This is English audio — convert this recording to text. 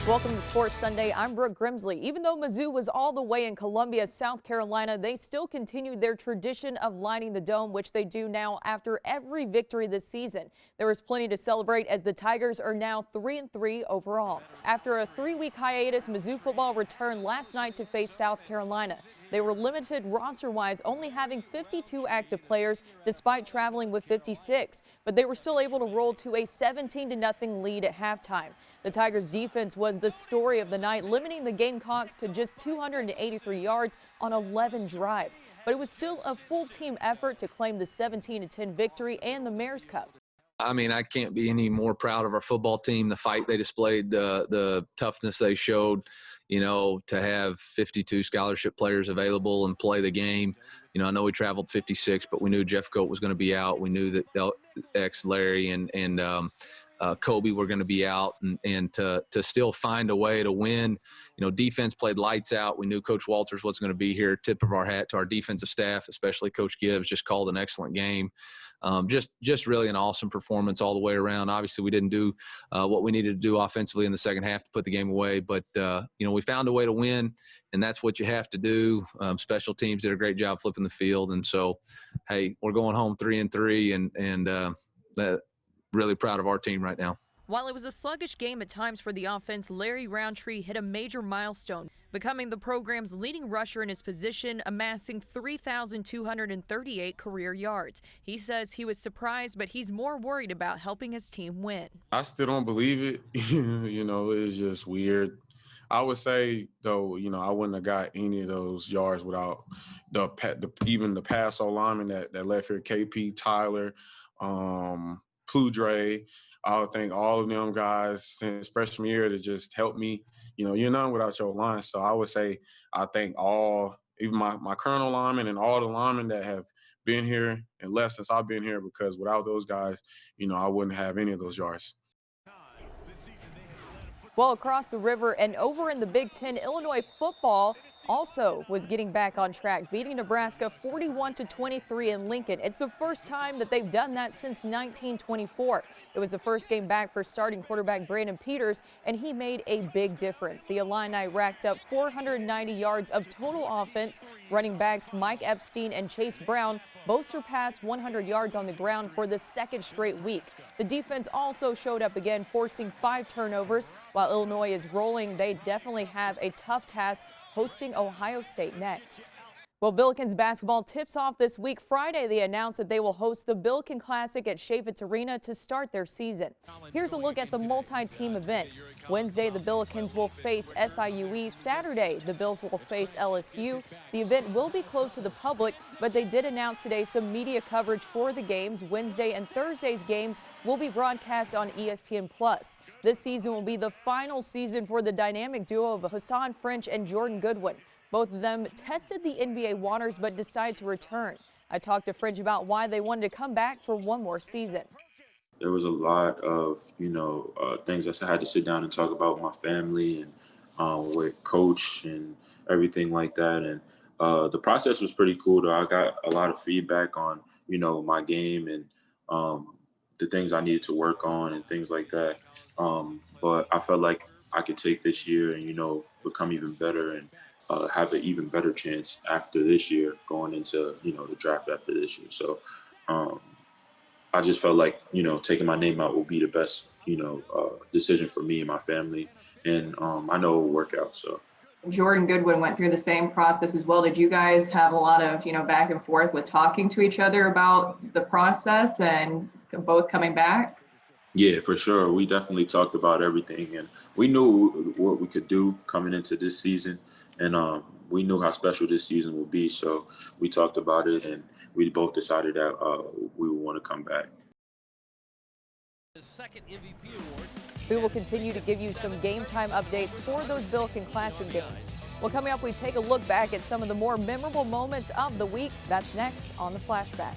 Welcome to Sports Sunday. I'm Brooke Grimsley. Even though Mizzou was all the way in Columbia, South Carolina, they still continued their tradition of lining the dome, which they do now after every victory this season. There was plenty to celebrate as the Tigers are now 3-3 overall. After a 3-week hiatus, Mizzou football returned last night to face South Carolina. They were limited roster-wise, only having 52 active players despite traveling with 56, but they were still able to roll to a 17-0 lead at halftime. The Tigers' defense was the story of the night, limiting the Gamecocks to just 283 yards on 11 drives. But it was still a full team effort to claim the 17-10 victory and the Mayor's Cup. I mean, I can't be any more proud of our football team, the fight they displayed, the toughness they showed, you know, to have 52 scholarship players available and play the game. You know, I know we traveled 56, but we knew Jeff Coat was going to be out. We knew that Larry and Kobe were going to be out, and to still find a way to win. You know, defense played lights out. We knew Coach Walters was going to be here. Tip of our hat to our defensive staff, especially Coach Gibbs, just called an excellent game. Just really an awesome performance all the way around. Obviously, we didn't do what we needed to do offensively in the second half to put the game away, but you know, we found a way to win, and that's what you have to do. Special teams did a great job flipping the field, and so, hey, we're going home 3-3, and really proud of our team right now. While it was a sluggish game at times for the offense, Larry Roundtree hit a major milestone, becoming the program's leading rusher in his position, amassing 3,238 career yards. He says he was surprised, but he's more worried about helping his team win. I still don't believe it. You know, it's just weird. I would say, though, you know, I wouldn't have got any of those yards without even the pass lineman that left here, KP, Tyler, Pludre. I would think all of them guys since freshman year to just help me. You know, you're none without your line. So I would say I think even my current linemen and all the linemen that have been here and left since I've been here, because without those guys, you know, I wouldn't have any of those yards. Well, across the river and over in the Big Ten, Illinois football also was getting back on track, beating Nebraska 41-23 in Lincoln. It's the first time that they've done that since 1924. It was the first game back for starting quarterback Brandon Peters, and he made a big difference. The Illini racked up 490 yards of total offense. Running backs Mike Epstein and Chase Brown both surpassed 100 yards on the ground for the second straight week. The defense also showed up again, forcing 5 turnovers. While Illinois is rolling, they definitely have a tough task hosting Ohio State next. Well, Billikens basketball tips off this week. Friday, they announced that they will host the Billiken Classic at Chaifetz Arena to start their season. Here's a look at the multi-team event. Wednesday, the Billikens will face SIUE. Saturday, the Bills will face LSU. The event will be closed to the public, but they did announce today some media coverage for the games. Wednesday and Thursday's games will be broadcast on ESPN+. This season will be the final season for the dynamic duo of Hassan French and Jordan Goodwin. Both of them tested the NBA waters but decided to return. I talked to French about why they wanted to come back for one more season. There was a lot of, things that I had to sit down and talk about with my family and with coach and everything like that. And the process was pretty cool, though. I got a lot of feedback on, my game and the things I needed to work on and things like that. But I felt like I could take this year and, become even better and have an even better chance after this year going into, the draft after this year. So I just felt like, taking my name out will be the best, decision for me and my family. And I know it will work out. So Jordan Goodwin went through the same process as well. Did you guys have a lot of, back and forth with talking to each other about the process and both coming back? Yeah, for sure. We definitely talked about everything, and we knew what we could do coming into this season, and we knew how special this season would be. So we talked about it, and we both decided that we would want to come back. We will continue to give you some game time updates for those Billiken Classic games. Well, coming up, we take a look back at some of the more memorable moments of the week. That's next on The Flashback.